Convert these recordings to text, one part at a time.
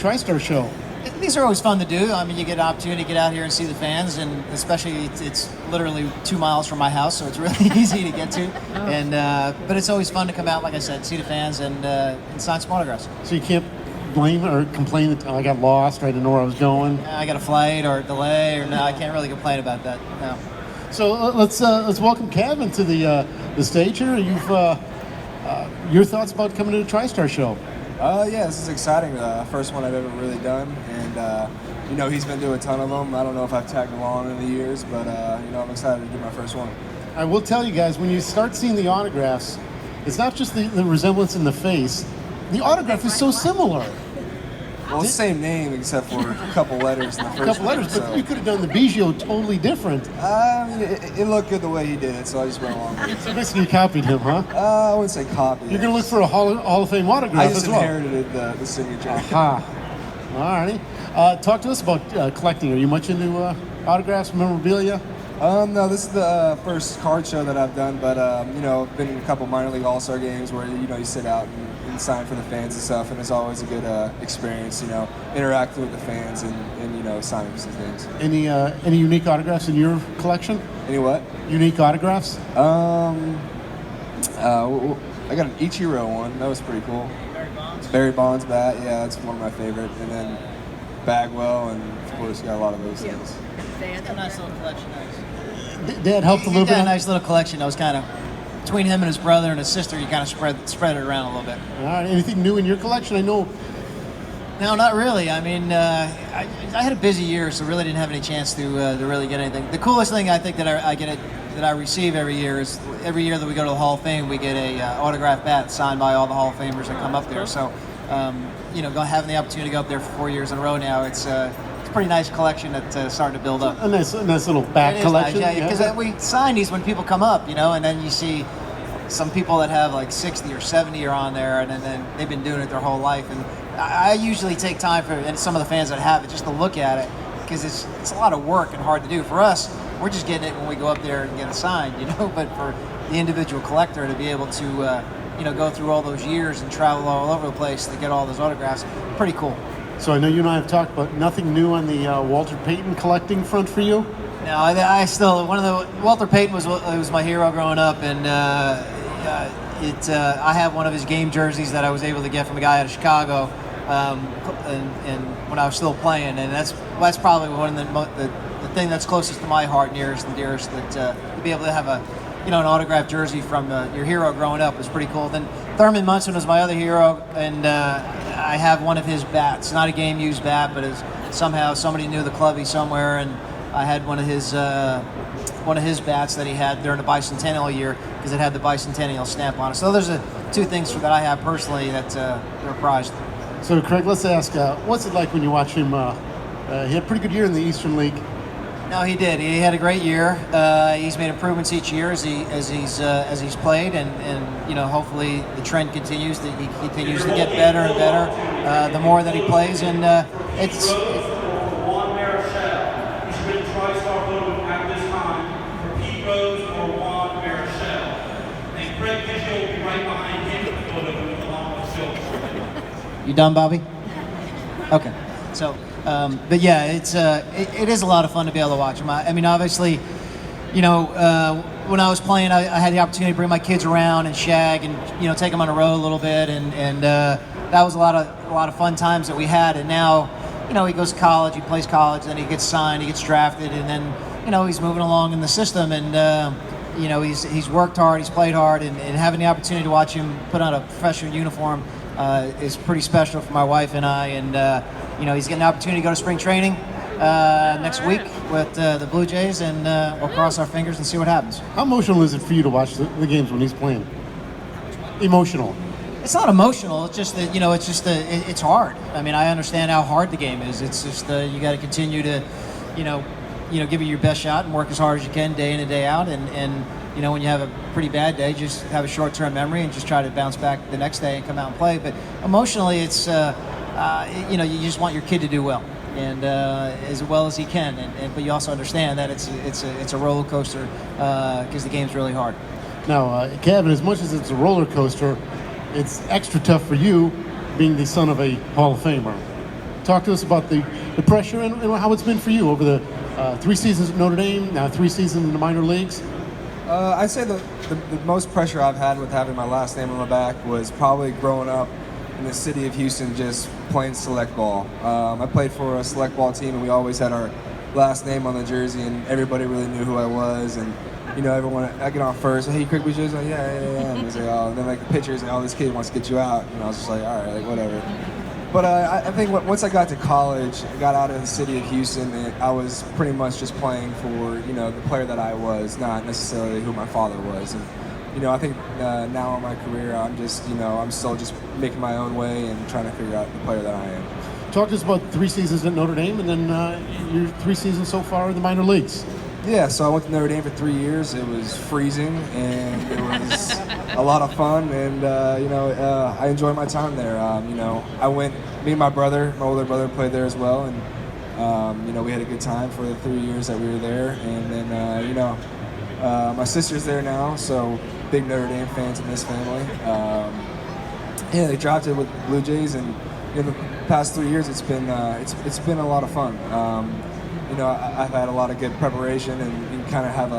TriStar show? These are always fun to do. I mean, you get an opportunity to get out here and see the fans, and especially it's literally 2 miles from my house, so it's really easy to get to. And but it's always fun to come out, like I said, see the fans and sign some autographs. So you can't blame or complain that I got lost, or I didn't know where I was going? I got a flight or a delay, or no, I can't really complain about that. No. So let's welcome Cavan to the stage here. You've your thoughts about coming to the TriStar show? Yeah, this is exciting. First one I've ever really done, and he's been to a ton of them. I don't know if I've tagged along in the years, but I'm excited to do my first one. I will tell you guys, when you start seeing the autographs, it's not just the resemblance in the face. The autograph is so similar. Well, it's the same name except for a couple letters in the first one. A couple letters, but you could have done the Biggio totally different. It looked good the way he did it, so I just went along with it. So basically you copied him, huh? I wouldn't say copy. You're going to look for a Hall of Fame autograph as well. I just inherited the signature. Aha. All righty. Talk to us about collecting. Are you much into autographs, memorabilia? No, this is the first card show that I've done, but I've been in a couple minor league all-star games where you sit out and sign for the fans and stuff, and it's always a good experience, interacting with the fans and signing some things. Any unique autographs in your collection? Any what? Unique autographs? I got an Ichiro one. That was pretty cool. Barry Bonds bat. Yeah, that's one of my favorite. And then Bagwell, and of course, you got a lot of those things. That's a nice little collection. Dad helped a little bit. A nice little collection. That was kind of between him and his brother and his sister. You kind of spread it around a little bit. All right. Anything new in your collection? I know. No, not really. I mean, I had a busy year, so really didn't have any chance to really get anything. The coolest thing I think that I receive every year is every year that we go to the Hall of Fame, we get a autographed bat signed by all the Hall of Famers that come up there. So, having the opportunity to go up there for 4 years in a row now, it's a pretty nice collection that's starting to build up. A nice little bat collection. Nice, yeah, because we sign these when people come up, and then you see some people that have like 60 or 70 are on there, and then they've been doing it their whole life. And I usually take time and some of the fans that have it just to look at it, because it's a lot of work and hard to do. For us, we're just getting it when we go up there and get it signed, but for the individual collector to be able to go through all those years and travel all over the place to get all those autographs, pretty cool. So I know you and I have talked about nothing new on the Walter Payton collecting front for you. No, I still Walter Payton was my hero growing up, and I have one of his game jerseys that I was able to get from a guy out of Chicago, and when I was still playing, and that's probably one of the thing that's closest to my heart, nearest and dearest, that to be able to have an autographed jersey from your hero growing up was pretty cool. Then Thurman Munson was my other hero, and I have one of his bats, not a game-used bat, but somehow somebody knew the clubby somewhere, and I had one of his bats that he had during the bicentennial year, because it had the bicentennial stamp on it. So those are two things that I have personally that are prized. So Craig, let's ask, what's it like when you watch him? He had a pretty good year in the Eastern League. No, he did. He had a great year. He's made improvements each year as he's played, and hopefully the trend continues. That he continues to get better and better the more that he plays, and it's. You done, Bobby? Okay. So, but yeah, it is a lot of fun to be able to watch him. I mean, obviously, when I was playing, I had the opportunity to bring my kids around and shag and take them on the road a little bit, and that was a lot of fun times that we had. And now, he goes to college, he plays college, then he gets signed, he gets drafted, and then he's moving along in the system, and he's worked hard, he's played hard, and having the opportunity to watch him put on a professional uniform is pretty special for my wife and I, and he's getting an opportunity to go to spring training next week with the Blue Jays, and we'll cross our fingers and see what happens. How emotional is it for you to watch the games when he's playing? Emotional. It's not emotional. It's just that it's hard. I mean, I understand how hard the game is. It's just you got to continue to give it your best shot and work as hard as you can day in and day out, and when you have a pretty bad day, just have a short-term memory and just try to bounce back the next day and come out and play. But emotionally, it's you just want your kid to do well, and as well as he can. But you also understand that it's a roller coaster because the game's really hard. Now, Cavan, as much as it's a roller coaster, it's extra tough for you being the son of a Hall of Famer. talk to us about the pressure and how it's been for you over the 3 seasons at Notre Dame, now 3 seasons in the minor leagues. I'd say the most pressure I've had with having my last name on my back was probably growing up in the city of Houston, just playing select ball. I played for a select ball team, and we always had our last name on the jersey, and everybody really knew who I was. And everyone, I get on first, hey, Craig Biggio, like, yeah. And, I was like, oh. And then like the pitchers, and this kid wants to get you out. And I was just like, all right, like whatever. But I think once I got to college, I got out of the city of Houston, and I was pretty much just playing for the player that I was, not necessarily who my father was. And I think now in my career, I'm just I'm still just making my own way and trying to figure out the player that I am. Talk to us about 3 seasons at Notre Dame, and then your 3 seasons so far in the minor leagues. Yeah, so I went to Notre Dame for 3 years. It was freezing, and it was a lot of fun, and I enjoyed my time there. I went. Me and my older brother, played there as well, and we had a good time for the 3 years that we were there. And then my sister's there now, so big Notre Dame fans in this family. They drafted with Blue Jays, and the past 3 years it's been a lot of fun. I've had a lot of good preparation, and you kind of have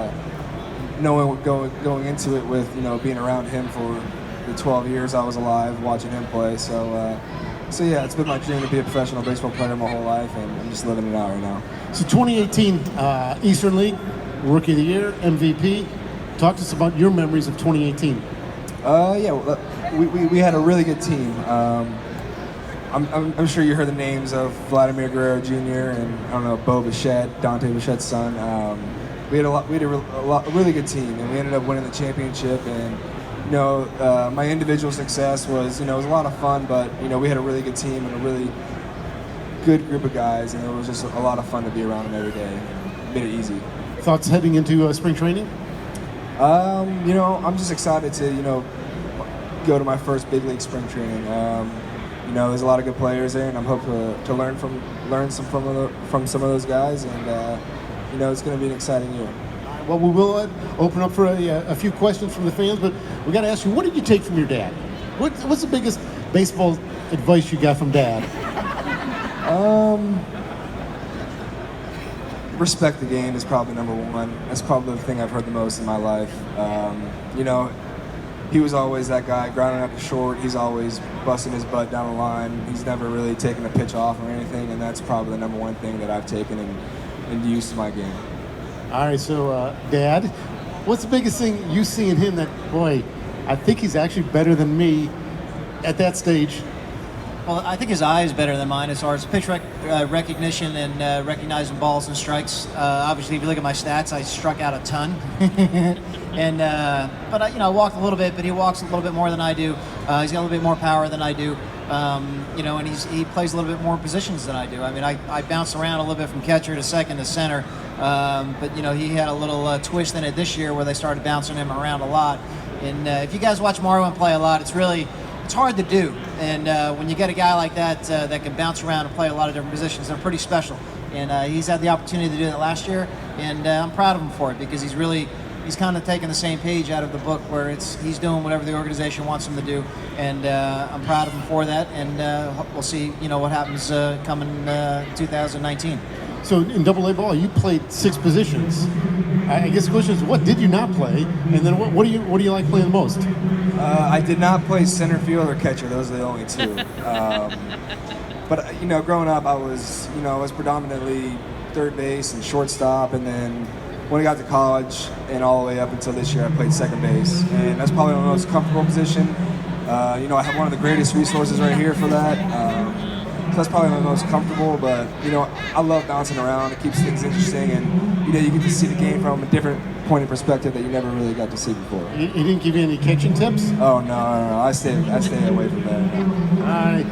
knowing going into it with being around him for the 12 years I was alive, watching him play. So yeah, it's been my dream to be a professional baseball player my whole life, and I'm just living it out right now. So 2018 Eastern League Rookie of the Year, MVP. Talk to us about your memories of 2018. We had a really good team. I'm sure you heard the names of Vladimir Guerrero Jr. and I don't know, Bo Bichette, Dante Bichette's son. We had a really good team, and we ended up winning the championship. And my individual success was it was a lot of fun, but we had a really good team and a really good group of guys, and it was just a lot of fun to be around them every day. It made it easy. Thoughts heading into spring training? I'm just excited to go to my first big league spring training. There's a lot of good players there, and I'm hoping to learn from some of those guys, and it's going to be an exciting year. Well, we will open up for a few questions from the fans, but we got to ask you, what did you take from your dad? What's the biggest baseball advice you got from Dad? Respect the game is probably number one. That's probably the thing I've heard the most in my life. He was always that guy, grounding out to short. He's always busting his butt down the line. He's never really taken a pitch off or anything, and that's probably the number one thing that I've taken and used to my game. All right, so Dad, what's the biggest thing you see in him that, boy, I think he's actually better than me at that stage? Well, I think his eye is better than mine as far as pitch recognition and recognizing balls and strikes. Obviously, if you look at my stats, I struck out a ton. But I walked a little bit, but he walks a little bit more than I do. He's got a little bit more power than I do. And he plays a little bit more positions than I do. I mean, I bounce around a little bit from catcher to second to center. But he had a little twist in it this year where they started bouncing him around a lot. And if you guys watch Marwin play a lot, it's hard to do. And when you get a guy like that that can bounce around and play a lot of different positions, they're pretty special. And he's had the opportunity to do that last year, and I'm proud of him for it because he's kind of taking the same page out of the book where he's doing whatever the organization wants him to do, and I'm proud of him for that. And we'll see, what happens coming 2019. So in Double-A ball, you played 6 positions. I guess the question is, what did you not play, and then what do you like playing the most? I did not play center field or catcher. Those are the only 2. But growing up, I was predominantly third base and shortstop, and then when I got to college and all the way up until this year, I played second base, and that's probably my most comfortable position. I have one of the greatest resources right here for that. So that's probably my most comfortable, but I love bouncing around. It keeps things interesting, and you get to see the game from a different point of perspective that you never really got to see before. He didn't give you any catching tips? Oh no, I stay away from that. All right.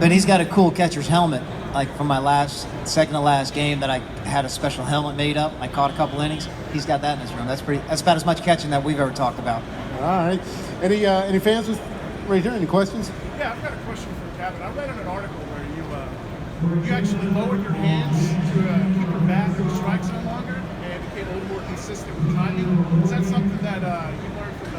But he's got a cool catcher's helmet. Like from my second to last game that I had a special helmet made up. I caught a couple innings. He's got that in his room. That's about as much catching that we've ever talked about. All right. Any fans right here? Any questions? Yeah, I've got a question for Cavan. I read in an article where you actually lowered your hands to keep your bat and strike zone longer and became a little more consistent with timing. Is that something that you learned from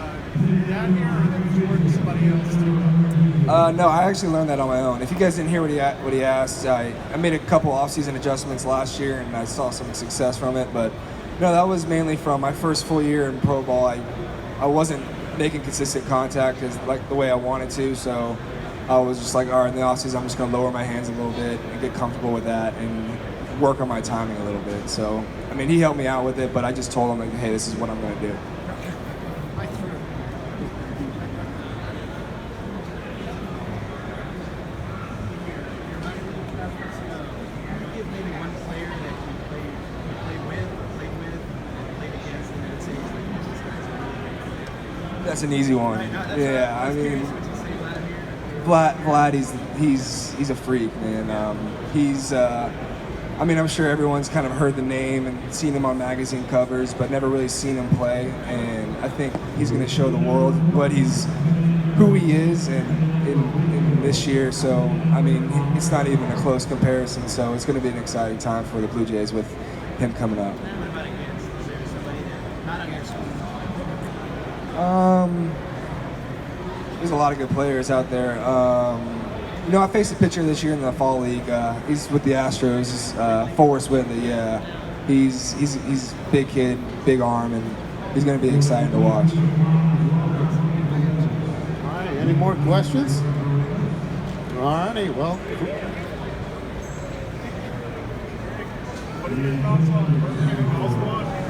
your dad here, or that you learned from somebody else too? No, I actually learned that on my own. If you guys didn't hear what he asked, I made a couple off-season adjustments last year, and I saw some success from it. But no, that was mainly from my first full year in pro ball. I wasn't making consistent contact like the way I wanted to, so I was just like, all right, in the off-season, I'm just going to lower my hands a little bit and get comfortable with that and work on my timing a little bit. So, I mean, he helped me out with it, but I just told him, like, hey, this is what I'm going to do. That's an easy one. Yeah, I mean, Vlad, he's a freak, man. I mean, I'm sure everyone's kind of heard the name and seen him on magazine covers, but never really seen him play. And I think he's going to show the world who he is, in this year. So, I mean, it's not even a close comparison. So it's going to be an exciting time for the Blue Jays with him coming up. There's a lot of good players out there. You know, I faced a pitcher this year in the fall league. He's with the Astros. Forrest Whitley. Yeah, he's a big kid, big arm, and he's going to be exciting to watch. All right, any more questions? All righty, well. What are your thoughts on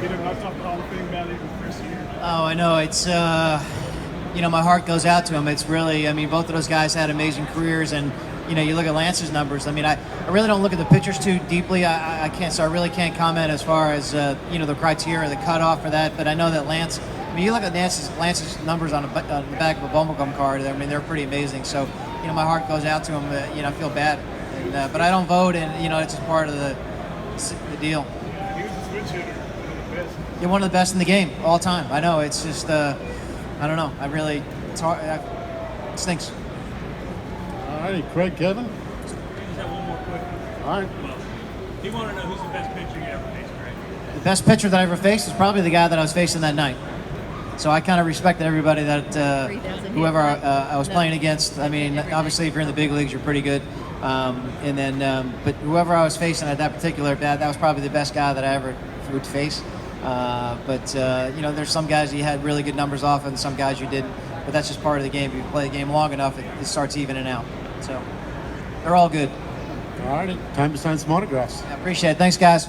getting knocked off the Hall of Fame ballot in the first year? Oh, I know. It's, you know, my heart goes out to him. It's really, I mean, both of those guys had amazing careers, and, you know, you look at Lance's numbers. I mean, I really don't look at the pitchers too deeply. I can't, so I really can't comment as far as, you know, the criteria, the cutoff for that, but I know that Lance, I mean, you look at Lance's numbers on the back of a bubblegum card, I mean, they're pretty amazing. So, you know, my heart goes out to him. You know, I feel bad. And, but I don't vote, and, you know, it's just part of the deal. He was a switch hitter, one of the best. You're one of the best in the game all time. I know. It's just, I don't know. It's hard. It stinks. All righty, Craig, Kevin. Just have one more question. All right. Well, he wanted to know who's the best pitcher you ever faced, right? The best pitcher that I ever faced is probably the guy that I was facing that night. So I kind of respected everybody that whoever I was playing against. I mean, obviously, if you're in the big leagues, you're pretty good. And then, but whoever I was facing at that particular bat, that was probably the best guy that I ever would face. But you know, there's some guys you had really good numbers off, and some guys you didn't. But that's just part of the game. If you play the game long enough, it starts evening out. So they're all good. All righty, time to sign some autographs. I appreciate it. Thanks, guys.